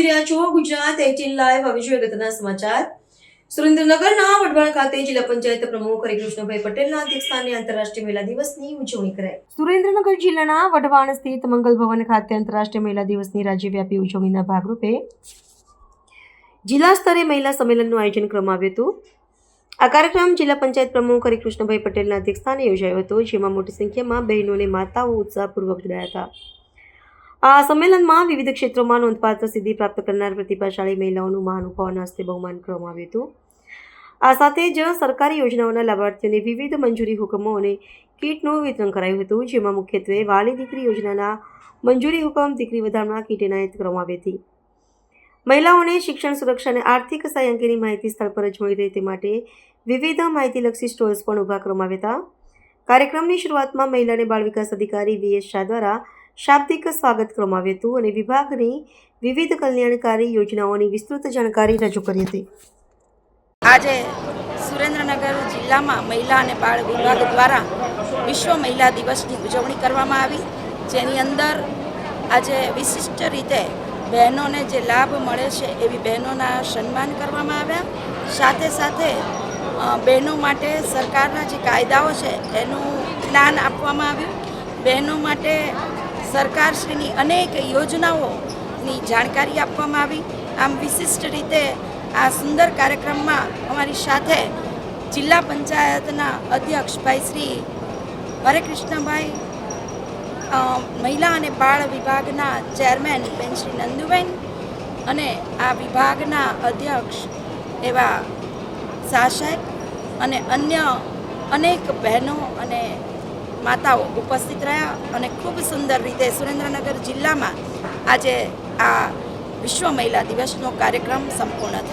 જોઈ રહ્યા છો ગુજરાત 18 લાઈવ. હવે જોઈએ અગત્યના સમાચાર. સુરેન્દ્રનગરના વઢવાણ ખાતે જિલ્લા પંચાયત પ્રમુખ હરિકૃષ્ણભાઈ પટેલના અધ્યક્ષસ્થાને આંતરરાષ્ટ્રીય મહિલા દિવસની ઉજવણી કરાઈ. સુરેન્દ્રનગર જિલ્લાના વઢવાણ સ્થિત મંગલ ભવન ખાતે આંતરરાષ્ટ્રીય મહિલા દિવસની રાજ્યવ્યાપી ઉજવણીના ભાગરૂપે જિલ્લા સ્તરે મહિલા સંમેલનનું આયોજન કરવામાં આવ્યું હતું. આ કાર્યક્રમ જિલ્લા પંચાયત પ્રમુખ હરિકૃષ્ણભાઈ પટેલના અધ્યક્ષસ્થાને યોજાયો હતો, જેમાં મોટી સંખ્યામાં બહેનો અને માતાઓ ઉત્સાહપૂર્વક જોડાયા હતા. આ સંમેલનમાં વિવિધ ક્ષેત્રોમાં નોંધપાત્ર સિદ્ધિ પ્રાપ્ત કરનાર પ્રતિભાશાળી મહિલાઓનું મહાનુભાવોના હસ્તે બહુમાન કરવામાં આવ્યું હતું. આ સાથે જ સરકારી યોજનાઓના લાભાર્થીઓને વિવિધ મંજૂરી હુકમો અને કીટનું વિતરણ કરાયું હતું, જેમાં મુખ્યત્વે વાલી દીકરી યોજનાના મંજૂરી હુકમ, દીકરી વધામણા કીટ એનાયત કરવામાં આવી હતી. મહિલાઓને શિક્ષણ, સુરક્ષા અને આર્થિક સહાય અંગેની માહિતી સ્થળ પર જ મળી રહે તે માટે વિવિધ માહિતીલક્ષી સ્ટોલ્સ પણ ઊભા કરવામાં આવ્યા હતા. કાર્યક્રમની શરૂઆતમાં મહિલા અને બાળ વિકાસ અધિકારી વી.એસ. શાહ દ્વારા શાબ્દિક સ્વાગત કરવામાં આવ્યું હતું અને વિભાગની વિવિધ કલ્યાણકારી યોજનાઓની વિસ્તૃત જાણકારી રજૂ કરી હતી. આજે સુરેન્દ્રનગર જિલ્લામાં મહિલા અને બાળ વિભાગ દ્વારા વિશ્વ મહિલા દિવસની ઉજવણી કરવામાં આવી, જેની અંદર આજે વિશિષ્ટ રીતે બહેનોને જે લાભ મળે છે એવી બહેનોના સન્માન કરવામાં આવ્યા. સાથે સાથે બહેનો માટે સરકારના જે કાયદાઓ છે એનું જ્ઞાન આપવામાં આવ્યું. બહેનો માટે સરકારશ્રીની અનેક યોજનાઓની જાણકારી આપવામાં આવી. આમ વિશિષ્ટ રીતે આ સુંદર કાર્યક્રમમાં અમારી સાથે જિલ્લા પંચાયતના અધ્યક્ષ ભાઈ શ્રી હરેકૃષ્ણભાઈ, મહિલા અને બાળ વિભાગના ચેરમેન બેન શ્રી નંદુબેન અને આ વિભાગના અધ્યક્ષ એવા શાહ સાહેબ અને અન્ય અનેક બહેનો અને માતાઓ ઉપસ્થિત રહ્યા અને ખૂબ સુંદર રીતે સુરેન્દ્રનગર જિલ્લામાં આજે આ વિશ્વ મહિલા દિવસનો કાર્યક્રમ સંપૂર્ણ થયો.